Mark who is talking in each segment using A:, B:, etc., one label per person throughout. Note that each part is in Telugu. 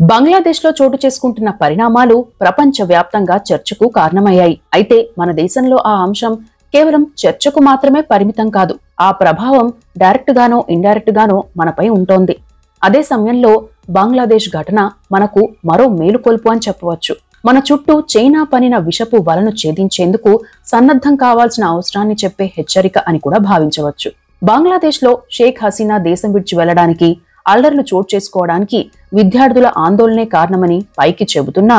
A: బంగ్లాదేశ్లో చోటు చేసుకుంటున్న పరిణామాలు ప్రపంచవ్యాప్తంగా చర్చకు కారణమయ్యాయి. అయితే మన దేశంలో ఆ అంశం కేవలం చర్చకు మాత్రమే పరిమితం కాదు. ఆ ప్రభావం డైరెక్ట్ గానో ఇండైరెక్ట్ గానో మనపై ఉంటోంది. అదే సమయంలో బంగ్లాదేశ్ ఘటన మనకు మరో మేలుకొల్పు అని చెప్పవచ్చు. మన చుట్టూ చైనా పనిన విషపు వలను ఛేదించేందుకు సన్నద్ధం కావాల్సిన అవసరాన్ని చెప్పే హెచ్చరిక అని కూడా భావించవచ్చు. బంగ్లాదేశ్లో షేక్ హసీనా దేశం విడిచి వెళ్లడానికి, అల్లర్లు చోటు చేసుకోవడానికి విద్యార్థుల ఆందోళనే కారణమని పైకి చెబుతున్నా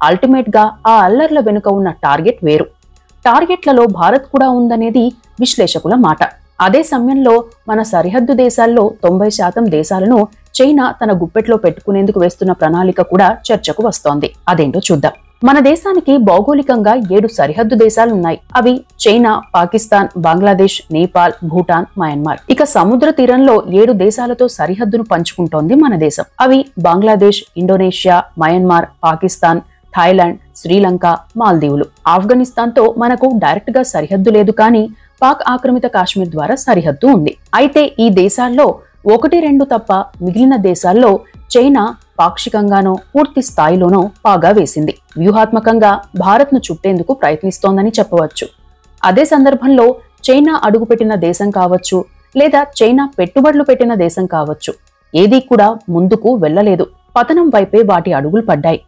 A: అల్టిమేట్ గా ఆ అల్లర్ల వెనుక ఉన్న టార్గెట్ వేరు. టార్గెట్లలో భారత్ కూడా ఉందనేది విశ్లేషకుల మాట. అదే సమయంలో మన సరిహద్దు దేశాల్లో 90% దేశాలను చైనా తన గుప్పెట్లో పెట్టుకునేందుకు వేస్తున్న ప్రణాళిక కూడా చర్చకు వస్తోంది. అదేంటో చూద్దాం. మన దేశానికి భౌగోళికంగా 7 సరిహద్దు దేశాలున్నాయి. అవి చైనా, పాకిస్తాన్, బంగ్లాదేశ్, నేపాల్, భూటాన్, మయన్మార్. ఇక సముద్ర తీరంలో 7 దేశాలతో సరిహద్దును పంచుకుంటోంది మన దేశం. అవి Bangladesh, Indonesia, Myanmar, Pakistan, Thailand, Sri Lanka, మాల్దీవులు. ఆఫ్ఘనిస్తాన్ తో మనకు డైరెక్ట్ గా సరిహద్దు లేదు, కానీ పాక్ ఆక్రమిత కాశ్మీర్ ద్వారా సరిహద్దు ఉంది. అయితే ఈ దేశాల్లో 1-2 తప్ప మిగిలిన దేశాల్లో చైనా పాక్షికంగానో పూర్తి స్థాయిలోనో పాగా వేసింది. వ్యూహాత్మకంగా భారత్ ను చుట్టేందుకు ప్రయత్నిస్తోందని చెప్పవచ్చు. అదే సందర్భంలో చైనా అడుగుపెట్టిన దేశం కావచ్చు, లేదా చైనా పెట్టుబడులు పెట్టిన దేశం కావచ్చు, ఏదీ కూడా ముందుకు వెళ్లలేదు. పతనం వైపే వాటి అడుగులు పడ్డాయి.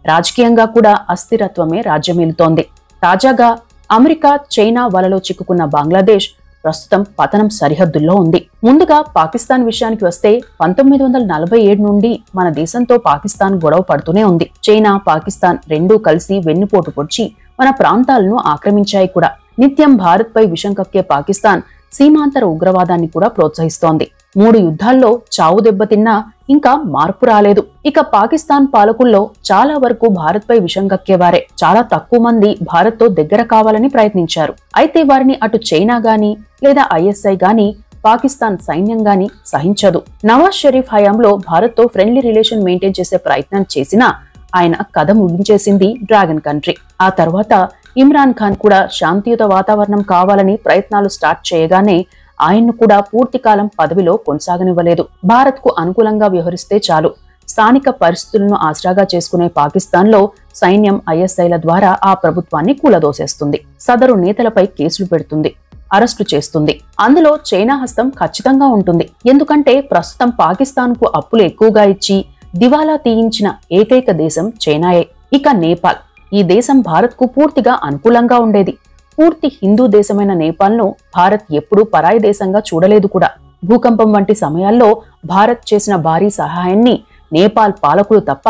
A: రాజకీయంగా కూడా అస్థిరత్వమే రాజ్యమేలుతోంది. తాజాగా అమెరికా, చైనా వలలో చిక్కుకున్న బంగ్లాదేశ్ ప్రస్తుతం పతనం సరిహద్దుల్లో ఉంది. ముందుగా పాకిస్తాన్ విషయానికి వస్తే 1947 నుండి మన దేశంతో పాకిస్తాన్ గొడవ పడుతూనే ఉంది. చైనా, పాకిస్తాన్ రెండూ కలిసి వెన్నుపోటు పొడిచి మన ప్రాంతాలను ఆక్రమించాయి కూడా. నిత్యం భారత్ పై విషం కక్కే పాకిస్తాన్ సీమాంతర ఉగ్రవాదాన్ని కూడా ప్రోత్సహిస్తోంది. 3 యుద్ధాల్లో చావు దెబ్బతిన్నా ఇంకా మార్పు రాలేదు. ఇక పాకిస్తాన్ పాలకుల్లో చాలా వరకు భారత్ పై విషం కక్కేవారే. చాలా తక్కువ మంది భారత్ తో దగ్గర కావాలని ప్రయత్నించారు. అయితే వారిని అటు చైనా గాని లేదా ఐఎస్ఐ గాని పాకిస్తాన్ సైన్యం గాని సహించదు. నవాజ్ షరీఫ్ హయాంలో భారత్ తో ఫ్రెండ్లీ రిలేషన్ మెయింటైన్ చేసే ప్రయత్నం చేసినా ఆయన కథ ముగించేసింది డ్రాగన్ కంట్రీ. ఆ తర్వాత ఇమ్రాన్ ఖాన్ కూడా శాంతియుత వాతావరణం కావాలని ప్రయత్నాలు స్టార్ట్ చేయగానే ఆయన్ను కూడా పూర్తి కాలం పదవిలో కొనసాగనివ్వలేదు. భారత్ కు అనుకూలంగా వ్యవహరిస్తే చాలు, స్థానిక పరిస్థితులను ఆసరాగా చేసుకునే పాకిస్తాన్ లో సైన్యం, ఐఎస్ఐల ద్వారా ఆ ప్రభుత్వాన్ని కూలదోసేస్తుంది. సదరు నేతలపై కేసులు పెడుతుంది, అరెస్టు చేస్తుంది. అందులో చైనా హస్తం ఖచ్చితంగా ఉంటుంది. ఎందుకంటే ప్రస్తుతం పాకిస్తాన్ కు అప్పులు ఎక్కువగా ఇచ్చి దివాలా తీయించిన ఏకైక దేశం చైనాయే. ఇక నేపాల్. ఈ దేశం భారత్ కు పూర్తిగా అనుకూలంగా ఉండేది. పూర్తి హిందూ దేశమైన నేపాల్ను భారత్ ఎప్పుడూ పరాయి దేశంగా చూడలేదు కూడా. భూకంపం వంటి సమయాల్లో భారత్ చేసిన భారీ సహాయాన్ని నేపాల్ పాలకులు తప్ప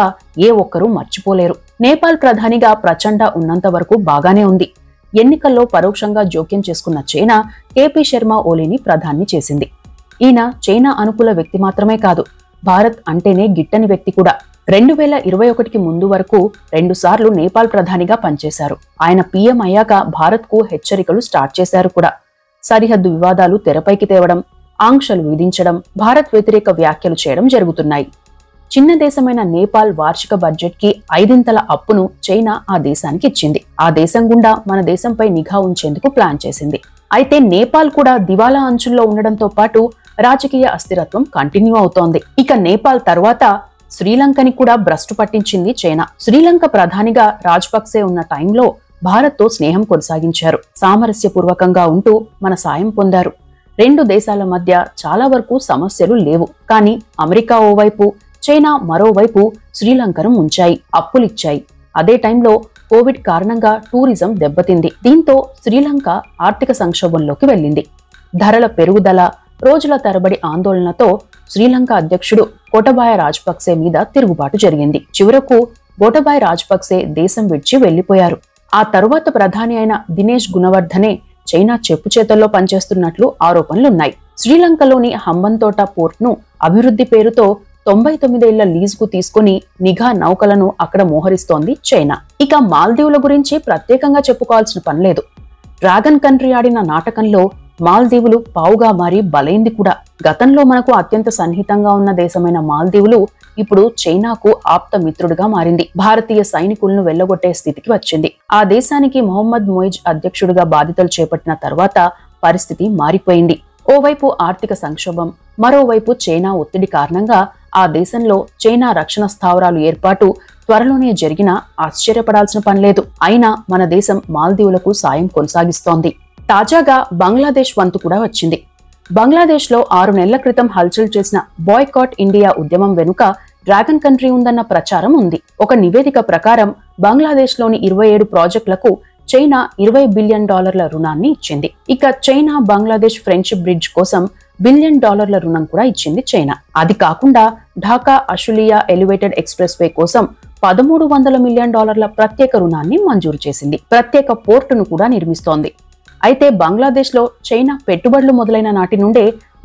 A: ఏ ఒక్కరూ మర్చిపోలేరు. నేపాల్ ప్రధానిగా ప్రచండ ఉన్నంత వరకు బాగానే ఉంది. ఎన్నికల్లో పరోక్షంగా జోక్యం చేసుకున్న చైనా కేపీ శర్మ ఓలీని ప్రధాని చేసింది. ఈయన చైనా అనుకూల వ్యక్తి మాత్రమే కాదు, భారత్ అంటేనే గిట్టని వ్యక్తి కూడా. 2021కి ముందు వరకు 2 సార్లు నేపాల్ ప్రధానిగా పనిచేశారు. ఆయన పీఎం అయ్యాక భారత్ కు హెచ్చరికలు స్టార్ట్ చేశారు కూడా. సరిహద్దు వివాదాలు తెరపైకి తేవడం, ఆంక్షలు విధించడం, భారత్ వ్యతిరేక వ్యాఖ్యలు చేయడం జరుగుతున్నాయి. చిన్న దేశమైన నేపాల్ వార్షిక బడ్జెట్ కి 5 అప్పును చైనా ఆ దేశానికి ఇచ్చింది. ఆ దేశం గుండా మన దేశంపై నిఘా ఉంచేందుకు ప్లాన్ చేసింది. అయితే నేపాల్ కూడా దివాలా అంచుల్లో ఉండడంతో పాటు రాజకీయ అస్థిరత్వం కంటిన్యూ అవుతోంది. ఇక నేపాల్ తర్వాత శ్రీలంకని కూడా భ్రష్టు పట్టించింది చైనా. శ్రీలంక ప్రధానిగా రాజపక్సే ఉన్న టైంలో భారత్ తో స్నేహం కొనసాగించారు. సామరస్యపూర్వకంగా ఉంటూ మన సాయం పొందారు. 2 దేశాల మధ్య చాలా వరకు సమస్యలు లేవు. కానీ అమెరికా ఓవైపు, చైనా మరోవైపు శ్రీలంకను ముంచాయి, అప్పులిచ్చాయి. అదే టైంలో కోవిడ్ కారణంగా టూరిజం దెబ్బతింది. దీంతో శ్రీలంక ఆర్థిక సంక్షోభంలోకి వెళ్ళింది. ధరల పెరుగుదల, రోజుల తరబడి ఆందోళనతో శ్రీలంక అధ్యక్షుడు గోటబాయ రాజపక్సే మీద తిరుగుబాటు జరిగింది. చివరకు గోటబాయ రాజపక్సే దేశం విడిచి వెళ్లిపోయారు. ఆ తరువాత ప్రధాని అయిన దినేష్ గుణవర్ధనే చైనా చెప్పు చేతల్లో పనిచేస్తున్నట్లు ఆరోపణలున్నాయి. శ్రీలంకలోని హంబంతోట పోర్ట్ ను అభివృద్ధి పేరుతో 99 ఏళ్ల లీజుకు తీసుకుని నిఘా నౌకలను అక్కడ మోహరిస్తోంది చైనా. ఇక మాల్దీవుల గురించి ప్రత్యేకంగా చెప్పుకోవాల్సిన పనిలేదు. డ్రాగన్ కంట్రీ ఆడిన నాటకంలో మాల్దీవులు పావుగా మారి బలైంది కూడా. గతంలో మనకు అత్యంత సన్నిహితంగా ఉన్న దేశమైన మాల్దీవులు ఇప్పుడు చైనాకు ఆప్త మిత్రుడిగా మారింది. భారతీయ సైనికులను వెళ్లగొట్టే స్థితికి వచ్చింది. ఆ దేశానికి మొహమ్మద్ మొయిజ్ అధ్యక్షుడిగా బాధ్యతలు చేపట్టిన తర్వాత పరిస్థితి మారిపోయింది. ఓవైపు ఆర్థిక సంక్షోభం, మరోవైపు చైనా ఒత్తిడి కారణంగా ఆ దేశంలో చైనా రక్షణ స్థావరాలు ఏర్పాటు త్వరలోనే జరిగినా ఆశ్చర్యపడాల్సిన పనిలేదు. అయినా మన దేశం మాల్దీవులకు సాయం కొనసాగిస్తోంది. తాజాగా బంగ్లాదేశ్ వంతు కూడా వచ్చింది. బంగ్లాదేశ్లో 6 నెలల క్రితం హల్చల్ చేసిన బాయ్కాట్ ఇండియా ఉద్యమం వెనుక డ్రాగన్ కంట్రీ ఉందన్న ప్రచారం ఉంది. ఒక నివేదిక ప్రకారం బంగ్లాదేశ్లోని 27 ప్రాజెక్టులకు చైనా $20 బిలియన్ రుణాన్ని ఇచ్చింది. ఇక చైనా బంగ్లాదేశ్ ఫ్రెండ్షిప్ బ్రిడ్జ్ కోసం $1 బిలియన్ రుణం కూడా ఇచ్చింది చైనా. అది కాకుండా ఢాకా అషులియా ఎలివేటెడ్ ఎక్స్ప్రెస్ వే కోసం $1,300 మిలియన్ ప్రత్యేక రుణాన్ని మంజూరు చేసింది. ప్రత్యేక పోర్టును కూడా నిర్మిస్తోంది. అయితే బంగ్లాదేశ్లో చైనా పెట్టుబడులు మొదలైన నాటి నుండే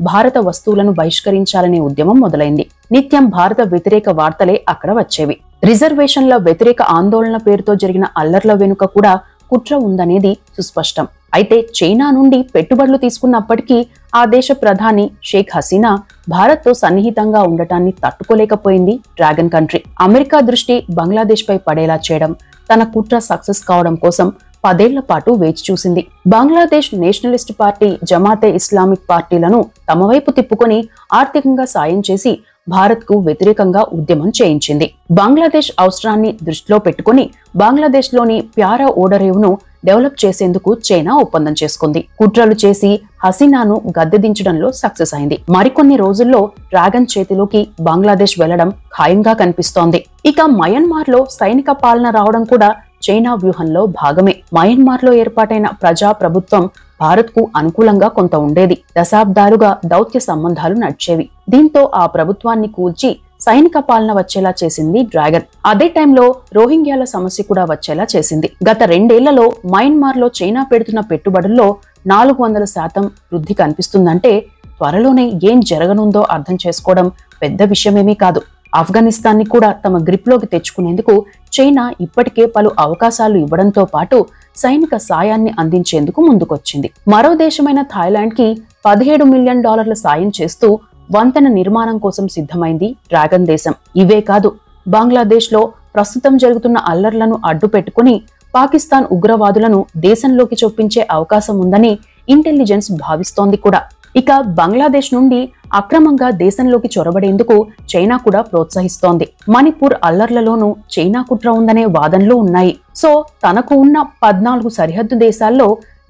A: భారత వస్తువులను బహిష్కరించాలనే ఉద్యమం మొదలైంది. నిత్యం భారత వ్యతిరేక వార్తలే అక్కడ వచ్చేవి. రిజర్వేషన్ల వ్యతిరేక ఆందోళన పేరుతో జరిగిన అల్లర్ల వెనుక కూడా కుట్ర ఉందనేది సుస్పష్టం. అయితే చైనా నుండి పెట్టుబడులు తీసుకున్నప్పటికీ ఆ దేశ ప్రధాని షేక్ హసీనా భారత్తో సన్నిహితంగా ఉండటాన్ని తట్టుకోలేకపోయింది డ్రాగన్ కంట్రీ. అమెరికా దృష్టి బంగ్లాదేశ్ పై పడేలా చేయడం, తన కుట్ర సక్సెస్ కావడం కోసం 10 ఏళ్ల పాటు వేచి చూసింది. Bangladesh nationalist party, Jamaate Islamic పార్టీలను తమ వైపు తిప్పుకొని ఆర్థికంగా సాయం చేసి భారత్కు వ్యతిరేకంగా ఉద్యమం చేయించింది. బంగ్లాదేశ్ అవసరాన్ని దృష్టిలో పెట్టుకుని బంగ్లాదేశ్లోని ప్యారా ఓడరేవును డెవలప్ చేసేందుకు చైనా ఒప్పందం చేసుకుంది. కుట్రలు చేసి హసీనాను గద్దెదించడంలో సక్సెస్ అయింది. మరికొన్ని రోజుల్లో డ్రాగన్ చేతిలోకి బంగ్లాదేశ్ వెళ్లడం ఖాయంగా కనిపిస్తోంది. ఇక మయన్మార్లో సైనిక పాలన రావడం కూడా చైనా వ్యూహంలో భాగమే. మయన్మార్లో ఏర్పాటైన ప్రజా ప్రభుత్వం భారత్కు అనుకూలంగా కొంత ఉండేది. దశాబ్దాలుగా దౌత్య సంబంధాలు నడిచేవి. దీంతో ఆ ప్రభుత్వాన్ని కూల్చి సైనిక పాలన వచ్చేలా చేసింది డ్రాగన్. అదే టైంలో రోహింగ్యాల సమస్య కూడా వచ్చేలా చేసింది. గత 2 ఏళ్లలో మయన్మార్లో చైనా పెడుతున్న పెట్టుబడుల్లో 400% వృద్ధి కనిపిస్తుందంటే త్వరలోనే ఏం జరగనుందో అర్థం చేసుకోవడం పెద్ద విషయమేమీ కాదు. ఆఫ్ఘనిస్తాన్ని కూడా తమ గ్రిప్లోకి తెచ్చుకునేందుకు చైనా ఇప్పటికే పలు అవకాశాలు ఇవ్వడంతో పాటు సైనిక సాయాన్ని అందించేందుకు ముందుకొచ్చింది. మరో దేశమైన థాయిలాండ్ కి $17 మిలియన్ సాయం చేస్తూ వంతెన నిర్మాణం కోసం సిద్ధమైంది డ్రాగన్ దేశం. ఇవే కాదు, బంగ్లాదేశ్ లో ప్రస్తుతం జరుగుతున్న అల్లర్లను అడ్డు పెట్టుకుని పాకిస్తాన్ ఉగ్రవాదులను దేశంలోకి చొప్పించే అవకాశం ఉందని ఇంటెలిజెన్స్ భావిస్తోంది కూడా. ఇక బంగ్లాదేశ్ నుండి అక్రమంగా దేశంలోకి చొరబడేందుకు చైనా కూడా ప్రోత్సహిస్తోంది. మణిపూర్ అల్లర్లలోనూ చైనా కుట్ర ఉందనే వాదనలు ఉన్నాయి. సో తనకు ఉన్న 14 సరిహద్దు దేశాల్లో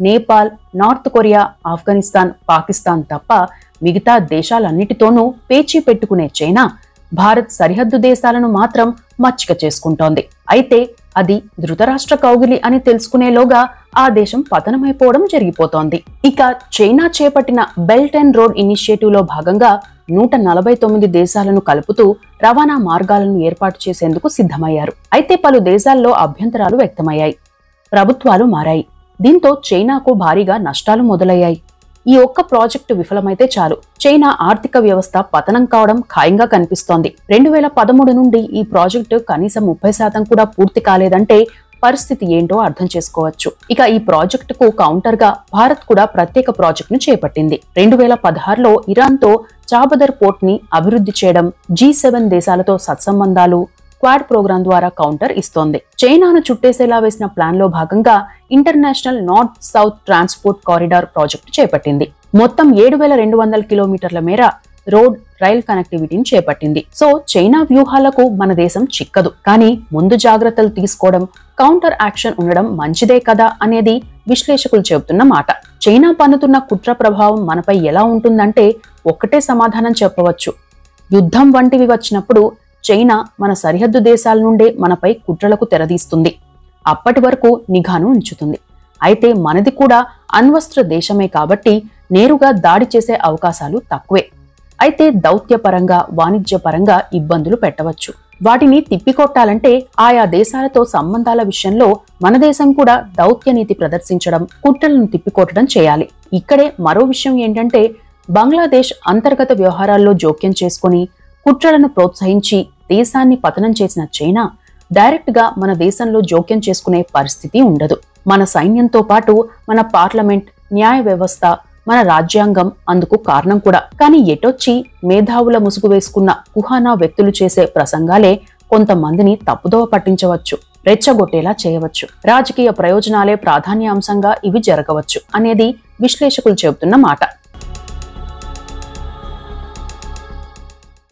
A: నేపాల్, నార్త్ కొరియా, ఆఫ్ఘనిస్తాన్, పాకిస్తాన్ తప్ప మిగతా దేశాలన్నిటితోనూ పేచీ పెట్టుకునే చైనా భారత్ సరిహద్దు దేశాలను మాత్రం మచ్చిక చేసుకుంటోంది. అయితే అది ధృతరాష్ట్ర కౌగిలి అని తెలుసుకునేలోగా ఆ దేశం పతనమైపోవడం జరిగిపోతోంది. ఇక చైనా చేపట్టిన బెల్ట్ అండ్ రోడ్ ఇనిషియేటివ్ లో భాగంగా 149 దేశాలను కలుపుతూ రవాణా మార్గాలను ఏర్పాటు చేసేందుకు సిద్ధమయ్యారు. అయితే పలు దేశాల్లో అభ్యంతరాలు వ్యక్తమయ్యాయి. ప్రభుత్వాలు మారాయి. దీంతో చైనాకు భారీగా నష్టాలు మొదలయ్యాయి. ఈ ఒక్క ప్రాజెక్టు విఫలమైతే చాలు, చైనా ఆర్థిక వ్యవస్థ పతనం కావడం ఖాయంగా కనిపిస్తోంది. 2013 నుండి ఈ ప్రాజెక్టు కనీసం 30% కూడా పూర్తి కాలేదంటే పరిస్థితి ఏంటో అర్థం చేసుకోవచ్చు. ఇక ఈ ప్రాజెక్టుకు కౌంటర్ గా భారత్ కూడా ప్రత్యేక ప్రాజెక్టును చేపట్టింది. 2016లో ఇరాన్తో చాబదర్ పోర్ట్ ని అభివృద్ధి చేయడం, G7 దేశాలతో సత్సంబంధాలు, క్వాడ్ ప్రోగ్రాం ద్వారా కౌంటర్ ఇస్తోంది. చైనాను చుట్టేసేలా వేసిన ప్లాన్ లో భాగంగా international north south transport corridor project చేపట్టింది. మొత్తం 7,200 కిలోమీటర్ల మేర రోడ్, రైల్ కనెక్టివిటీని చేపట్టింది. సో చైనా వ్యూహాలకు మన దేశం చిక్కదు. కానీ ముందు జాగ్రత్తలు తీసుకోవడం, కౌంటర్ యాక్షన్ ఉండడం మంచిదే కదా అనేది విశ్లేషకులు చెబుతున్న మాట. చైనా పన్నుతున్న కుట్ర ప్రభావం మనపై ఎలా ఉంటుందంటే ఒక్కటే సమాధానం చెప్పవచ్చు. యుద్ధం వంటివి వచ్చినప్పుడు చైనా మన సరిహద్దు దేశాల నుండే మనపై కుట్రలకు తెరదీస్తుంది. అప్పటి వరకు నిఘాను ఉంచుతుంది. అయితే మనది కూడా అణ్వస్త్ర దేశమే కాబట్టి నేరుగా దాడి చేసే అవకాశాలు తక్కువే. అయితే దౌత్యపరంగా, వాణిజ్యపరంగా ఇబ్బందులు పెట్టవచ్చు. వాటిని తిప్పికొట్టాలంటే ఆయా దేశాలతో సంబంధాల విషయంలో మన దేశం కూడా దౌత్య నీతి ప్రదర్శించడం, కుట్రలను తిప్పికొట్టడం చేయాలి. ఇక్కడే మరో విషయం ఏంటంటే బంగ్లాదేశ్ అంతర్గత వ్యవహారాల్లో జోక్యం చేసుకుని కుట్రలను ప్రోత్సహించి దేశాన్ని పతనం చేసిన చైనా డైరెక్ట్ గా మన దేశంలో జోక్యం చేసుకునే పరిస్థితి ఉండదు. మన సైన్యంతో పాటు మన పార్లమెంట్, న్యాయ వ్యవస్థ, మన రాజ్యాంగం అందుకు కారణం కూడా. కానీ ఎటొచ్చి మేధావుల ముసుగు వేసుకున్న కుహానా వ్యక్తులు చేసే ప్రసంగాలే కొంతమందిని తప్పుదోవ పట్టించవచ్చు, రెచ్చగొట్టేలా చేయవచ్చు. రాజకీయ ప్రయోజనాలే ప్రాధాన్యాంశంగా ఇవి జరగవచ్చు అనేది విశ్లేషకులు చెబుతున్న మాట.